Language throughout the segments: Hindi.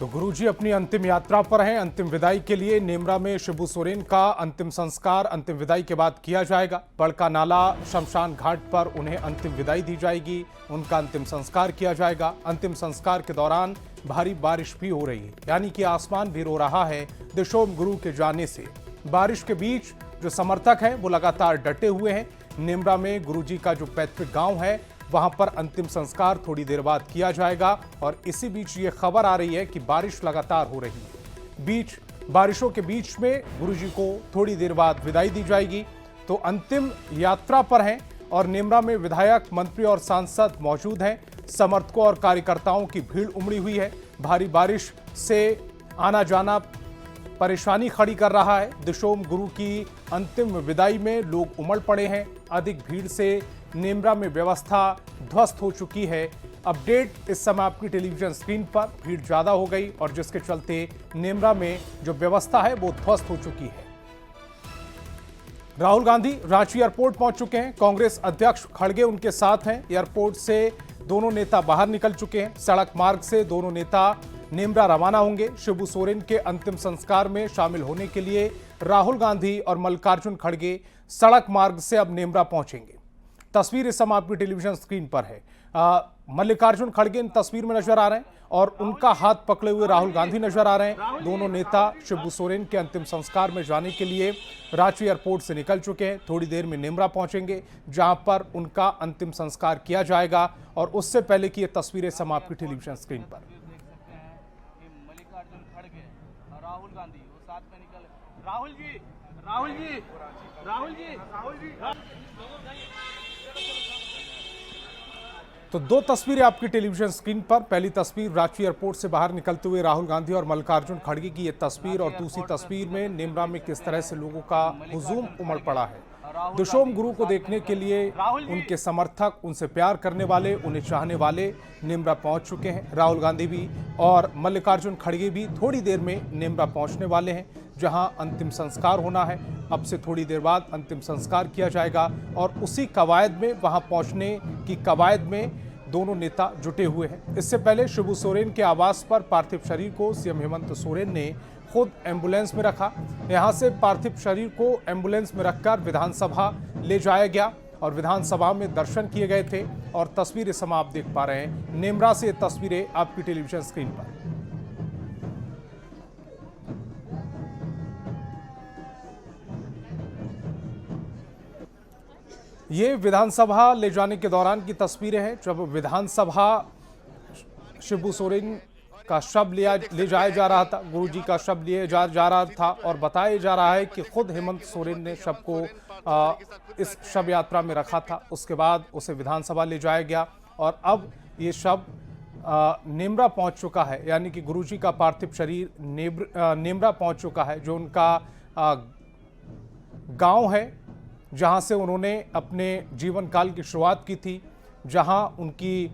तो गुरुजी अपनी अंतिम यात्रा पर हैं। अंतिम विदाई के लिए नेमरा में शिबू सोरेन का अंतिम संस्कार अंतिम विदाई के बाद किया जाएगा। बड़का नाला शमशान घाट पर उन्हें अंतिम विदाई दी जाएगी, उनका अंतिम संस्कार किया जाएगा। अंतिम संस्कार के दौरान भारी बारिश भी हो रही है, यानी कि आसमान भी रो रहा है दिशोम गुरु के जाने से। बारिश के बीच जो समर्थक हैं वो लगातार डटे हुए हैं। नेमरा में गुरुजी का जो पैतृक गांव है वहां पर अंतिम संस्कार थोड़ी देर बाद किया जाएगा। और इसी बीच ये खबर आ रही है कि बारिश लगातार हो रही है। बारिशों के बीच में गुरुजी को थोड़ी देर बाद विदाई दी जाएगी। तो अंतिम यात्रा पर हैं और नेमरा में विधायक, मंत्री और सांसद मौजूद हैं। समर्थकों और कार्यकर्ताओं की भीड़ उमड़ी हुई है। भारी बारिश से आना जाना परेशानी खड़ी कर रहा है। दिशोम गुरु की अंतिम विदाई में लोग उमड़ पड़े हैं। अधिक भीड़ से नेमरा में व्यवस्था ध्वस्त हो चुकी है। अपडेट इस समय आपकी टेलीविजन स्क्रीन पर। भीड़ ज्यादा हो गई और जिसके चलते नेमरा में जो व्यवस्था है वो ध्वस्त हो चुकी है। राहुल गांधी रांची एयरपोर्ट पहुंच चुके हैं। कांग्रेस अध्यक्ष खड़गे उनके साथ हैं। एयरपोर्ट से दोनों नेता बाहर निकल चुके हैं। सड़क मार्ग से दोनों नेता नेमरा रवाना होंगे। शिबू सोरेन के अंतिम संस्कार में शामिल होने के लिए राहुल गांधी और मल्लिकार्जुन खड़गे सड़क मार्ग से अब नेमरा पहुंचेंगे। तस्वीर इस समय आपकी टेलीविजन स्क्रीन पर है। मल्लिकार्जुन खड़गे इन तस्वीर में नजर आ रहे हैं और उनका हाथ पकड़े हुए राहुल गांधी नजर आ रहे हैं। दोनों नेता शिबू सोरेन के अंतिम संस्कार में जाने के लिए रांची एयरपोर्ट से निकल चुके हैं। थोड़ी देर में नेमरा पहुंचेंगे जहां पर उनका अंतिम संस्कार किया जाएगा। और उससे पहले की ये तस्वीरें समय आपकी टेलीविजन स्क्रीन पर। मल्लिकार्जुन खड़गे और राहुल गांधी वो साथ में निकल। राहुल जी, राहुल जी, राहुल जी, राहुल जी। तो दो तस्वीरें आपकी टेलीविजन स्क्रीन पर। पहली तस्वीर रांची एयरपोर्ट से बाहर निकलते हुए राहुल गांधी और मल्लिकार्जुन खड़गे की ये तस्वीर, और दूसरी तस्वीर में नेमरा में किस तरह से लोगों का हुजूम उमड़ पड़ा है। दिशोम गुरु को देखने के लिए उनके समर्थक, उनसे प्यार करने वाले, उन्हें चाहने वाले नेमरा पहुंच चुके हैं। राहुल गांधी भी और मल्लिकार्जुन खड़गे भी थोड़ी देर में नेमरा पहुंचने वाले हैं जहां अंतिम संस्कार होना है। अब से थोड़ी देर बाद अंतिम संस्कार किया जाएगा और उसी कवायद में, वहां पहुंचने की कवायद में दोनों नेता जुटे हुए हैं। इससे पहले शिबू सोरेन के आवास पर पार्थिव शरीर को सीएम हेमंत सोरेन ने खुद एम्बुलेंस में रखा। यहां से पार्थिव शरीर को एम्बुलेंस में रखकर विधानसभा ले जाया गया और विधानसभा में दर्शन किए गए थे। और तस्वीरें समय आप देख पा रहे हैं नेमरा से, तस्वीरें आपकी टेलीविजन स्क्रीन पर। ये विधानसभा ले जाने के दौरान की तस्वीरें हैं जब विधानसभा शिबू सोरेन का शव ले जाया जा रहा था। गुरुजी का शव लिए जा रहा था और बताया जा रहा है कि खुद हेमंत सोरेन ने शव को इस शव यात्रा में रखा था। उसके बाद उसे विधानसभा ले जाया गया और अब ये शव नेमरा पहुंच चुका है, यानी कि गुरुजी का पार्थिव शरीर नेमरा पहुंच चुका है, जो उनका गांव है जहां से उन्होंने अपने जीवन काल की शुरुआत की थी, जहां उनकी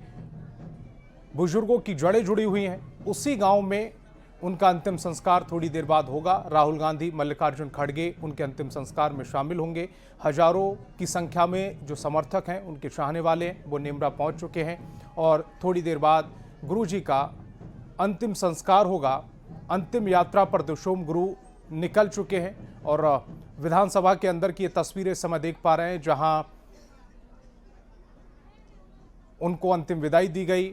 बुजुर्गों की जड़ें जुड़ी हुई हैं। उसी गांव में उनका अंतिम संस्कार थोड़ी देर बाद होगा। राहुल गांधी, मल्लिकार्जुन खड़गे उनके अंतिम संस्कार में शामिल होंगे। हजारों की संख्या में जो समर्थक हैं, उनके चाहने वाले हैं, वो नेमरा पहुंच चुके हैं और थोड़ी देर बाद गुरुजी का अंतिम संस्कार होगा। अंतिम यात्रा पर दिशोम गुरु निकल चुके हैं और विधानसभा के अंदर की ये तस्वीरें समय देख पा रहे हैं जहां उनको अंतिम विदाई दी गई।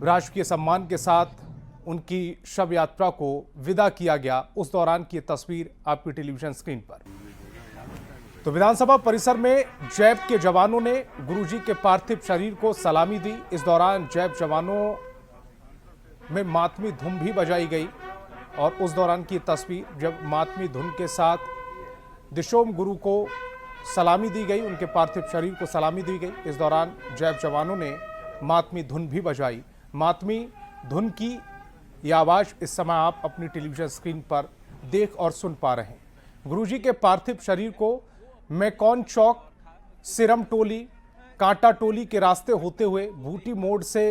राजकीय सम्मान के साथ उनकी शव यात्रा को विदा किया गया। उस दौरान की ये तस्वीर आपकी टेलीविजन स्क्रीन पर। तो विधानसभा परिसर में जैप के जवानों ने गुरुजी के पार्थिव शरीर को सलामी दी। इस दौरान जैप जवानों में मातमी धुन भी बजाई गई और उस दौरान की तस्वीर जब मातमी धुन के साथ दिशोम गुरु को सलामी दी गई, उनके पार्थिव शरीर को सलामी दी गई। इस दौरान जैप जवानों ने मातमी धुन भी बजाई। मातमी धुन की यह आवाज़ इस समय आप अपनी टेलीविजन स्क्रीन पर देख और सुन पा रहे हैं। गुरुजी के पार्थिव शरीर को मैकॉन चौक, सिरम टोली, कांटा टोली के रास्ते होते हुए भूटी मोड़ से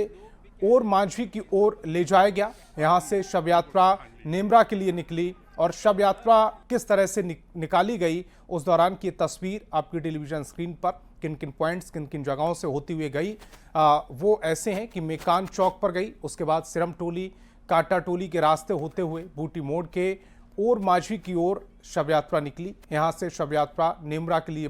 और मांझी की ओर ले जाया गया। यहाँ से शव यात्रा नेमरा के लिए निकली और शव यात्रा किस तरह से निकाली गई उस दौरान की तस्वीर आपकी टेलीविजन स्क्रीन पर। किन किन पॉइंट्स, किन किन जगहों से होती हुई गई वो ऐसे हैं कि मेकान चौक पर गई, उसके बाद सिरम टोली, काटाटोली के रास्ते होते हुए बूटी मोड़ के और माझी की ओर शव यात्रा निकली। यहां से शव यात्रा नेमरा के लिए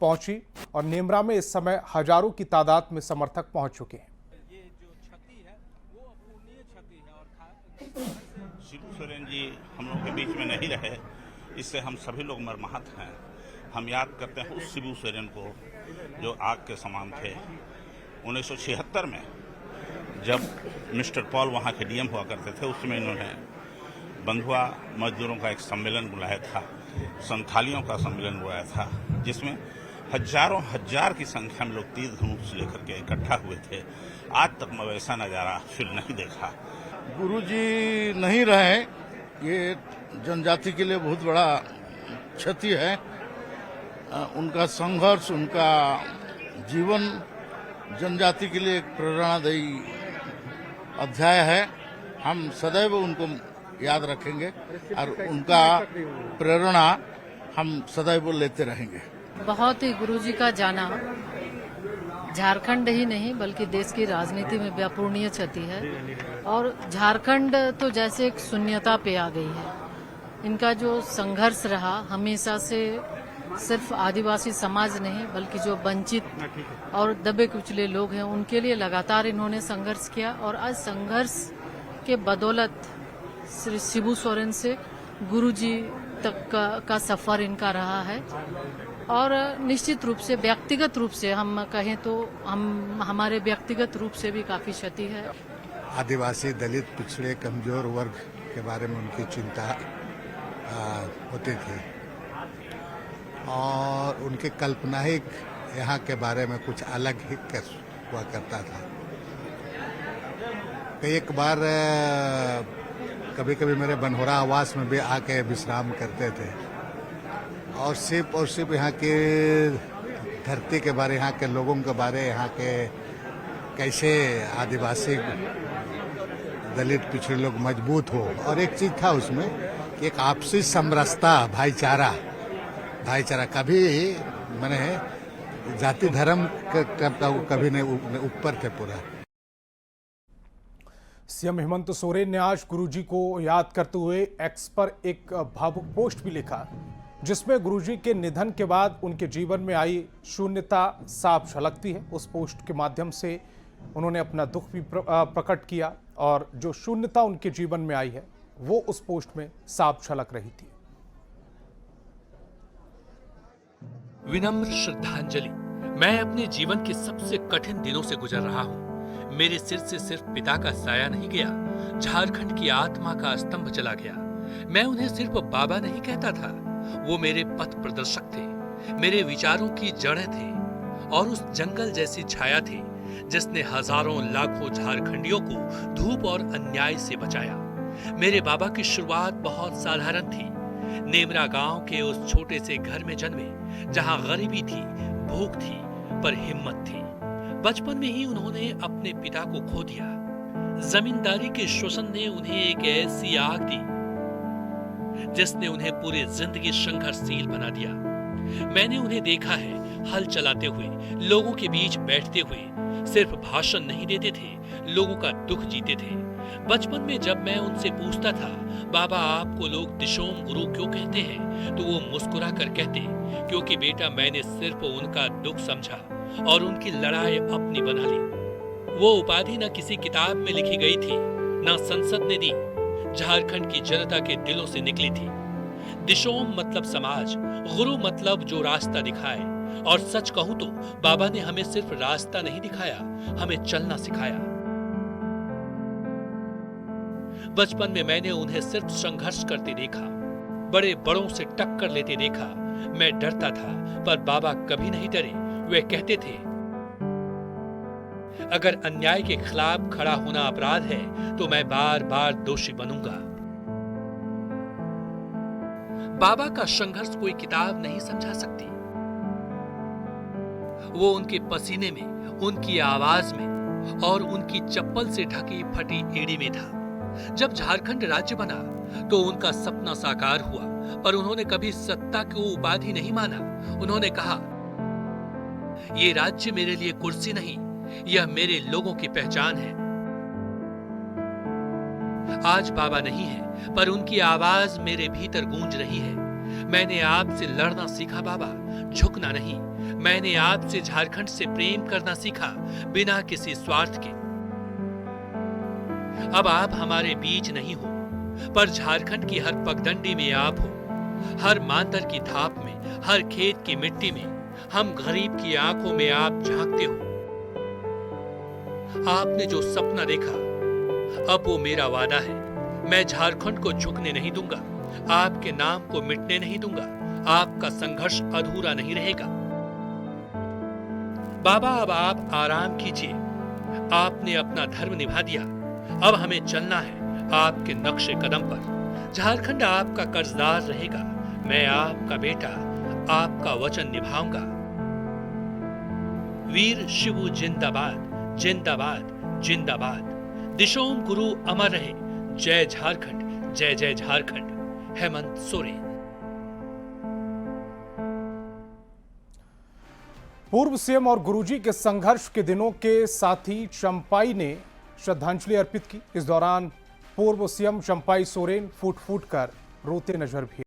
पहुंची और नेमरा में इस समय हजारों की तादाद में समर्थक पहुंच चुके हैं। ये जो क्षति है वो अपूर्णीय क्षति है और शिबू सोरेन जी हम लोग के बीच में नहीं रहे, इससे हम सभी लोग मर्माहत हैं। हम याद करते हैं उस शिबू सोरेन को जो आग के समान थे। 1976 में जब मिस्टर पॉल वहाँ के डीएम हुआ करते थे, उसमें इन्होंने बंधुआ मजदूरों का एक सम्मेलन बुलाया था, संथालियों का सम्मेलन बुलाया था, जिसमें हजारों हजार की संख्या में लोग तीर धनुष लेकर के इकट्ठा हुए थे। आज तक मैं वैसा नज़ारा फिर नहीं देखा। गुरुजी नहीं रहे, ये जनजाति के लिए बहुत बड़ा क्षति है। उनका संघर्ष, उनका जीवन जनजाति के लिए एक प्रेरणादायी अध्याय है। हम सदैव उनको याद रखेंगे और उनका प्रेरणा हम सदैव लेते रहेंगे। बहुत ही गुरुजी का जाना झारखंड ही नहीं बल्कि देश की राजनीति में अपूर्णीय क्षति है और झारखंड तो जैसे एक शून्यता पे आ गई है। इनका जो संघर्ष रहा हमेशा से सिर्फ आदिवासी समाज नहीं बल्कि जो वंचित और दबे कुचले लोग हैं उनके लिए लगातार इन्होंने संघर्ष किया और आज संघर्ष के बदौलत श्री शिबू सोरेन से गुरुजी तक का सफर इनका रहा है। और निश्चित रूप से व्यक्तिगत रूप से हम कहें तो हमारे व्यक्तिगत रूप से भी काफी क्षति है। आदिवासी, दलित, पिछड़े, कमजोर वर्ग के बारे में उनकी चिंता होती थी और उनकी कल्पना ही यहाँ के बारे में कुछ अलग ही हुआ करता था। एक बार कभी कभी मेरे बनहोरा आवास में भी आके विश्राम करते थे और सिर्फ यहाँ की धरती के बारे, यहाँ के लोगों के बारे, यहाँ के कैसे आदिवासी, दलित, पिछड़े लोग मजबूत हो। और एक चीज था उसमें कि एक आपसी समरसता, भाईचारा कभी मैंने जाति धर्म कभी नहीं ऊपर थे पूरा। सीएम हेमंत सोरेन ने आज गुरुजी को याद करते हुए एक्स पर एक भावुक पोस्ट भी लिखा जिसमें गुरुजी के निधन के बाद उनके जीवन में आई शून्यता साफ झलकती है। उस पोस्ट के माध्यम से उन्होंने अपना दुख भी प्रकट किया और जो शून्यता उनके जीवन में आई है वो उस पोस्ट में साफ झलक रही थी। विनम्र श्रद्धांजलि। मैं अपने जीवन के सबसे कठिन दिनों से गुजर रहा हूँ। मेरे सिर से सिर्फ पिता का साया नहीं गया, झारखंड की आत्मा का स्तंभ चला गया। मैं उन्हें सिर्फ बाबा नहीं कहता था, वो मेरे पथ प्रदर्शक थे, मेरे विचारों की जड़ें थे और उस जंगल जैसी छाया थी जिसने हजारों लाखों झारखंडियों को धूप और अन्याय से बचाया। मेरे बाबा की शुरुआत बहुत साधारण थी। नेमरा गांव के उस छोटे से घर में जन्मे जहां गरीबी थी, भूख थी, पर हिम्मत थी। बचपन में ही उन्होंने अपने पिता को खो दिया। जमींदारी के शोषण ने उन्हें एक ऐसी आग दी जिसने उन्हें पूरी जिंदगी संघर्षशील बना दिया। मैंने उन्हें देखा है हल चलाते हुए, लोगों के बीच बैठते हुए, सिर्फ भाषण नहीं देते थे, लोगों का दुख जीते थे। बचपन में जब मैं उनसे पूछता था, बाबा आपको लोग दिशोम गुरु क्यों कहते हैं, तो वो मुस्कुरा कर कहते, क्योंकि बेटा मैंने सिर्फ उनका दुख समझा और उनकी लड़ाई अपनी बना ली। वो उपाधि न किसी किताब में लिखी गई थी, न संसद ने दी, झारखंड की जनता के दिलों से निकली थी। दिशोम मतलब समाज, गुरु मतलब जो रास्ता दिखाए। और सच कहूं तो बाबा ने हमें सिर्फ रास्ता नहीं दिखाया, हमें चलना सिखाया। बचपन में मैंने उन्हें सिर्फ संघर्ष करते देखा, बड़े बड़ों से टक्कर लेते देखा। मैं डरता था पर बाबा कभी नहीं डरे। वे कहते थे, अगर अन्याय के खिलाफ खड़ा होना अपराध है तो मैं बार बार दोषी बनूंगा। बाबा का संघर्ष कोई किताब नहीं समझा सकती। वो उनके पसीने में, उनकी आवाज में और उनकी चप्पल से ढकी फटी एड़ी में था। जब झारखंड राज्य बना तो उनका सपना साकार हुआ, पर उन्होंने कभी सत्ता को उपाधि नहीं माना। उन्होंने कहा, ये राज्य मेरे लिए कुर्सी नहीं, यह मेरे लोगों की पहचान है। आज बाबा नहीं है, पर उनकी आवाज मेरे भीतर गूंज रही है। मैंने आपसे लड़ना सीखा बाबा, झुकना नहीं। मैंने आपसे झारखंड से प्रेम करना सीखा, बिना किसी स्वार्थ के। अब आप हमारे बीच नहीं हो, पर झारखंड की हर पगडंडी में आप हो। हर मांदर की थाप में, हर खेत की मिट्टी में, हम गरीब की आंखों में आप झांकते हो। आपने जो सपना देखा, अब वो मेरा वादा है। मैं झारखंड को झुकने नहीं दूंगा, आपके नाम को मिटने नहीं दूंगा। आपका संघर्ष अधूरा नहीं रहेगा। बाबा, अब आप आराम कीजिए। आपने अपना धर्म निभा दिया, अब हमें चलना है आपके नक्शे कदम पर। झारखंड आपका कर्जदार रहेगा। मैं आपका बेटा, आपका वचन निभाऊंगा। वीर शिवू जिंदाबाद, जिंदाबाद, जिंदाबाद। दिशोम गुरु अमर रहे। जय झारखंड, जय जय झारखंड। हेमंत सोरेन। पूर्व सीएम और गुरुजी के संघर्ष के दिनों के साथी चंपाई ने श्रद्धांजलि अर्पित की। इस दौरान पूर्व सीएम चंपाई सोरेन फूट फूट कर रोते नजर भी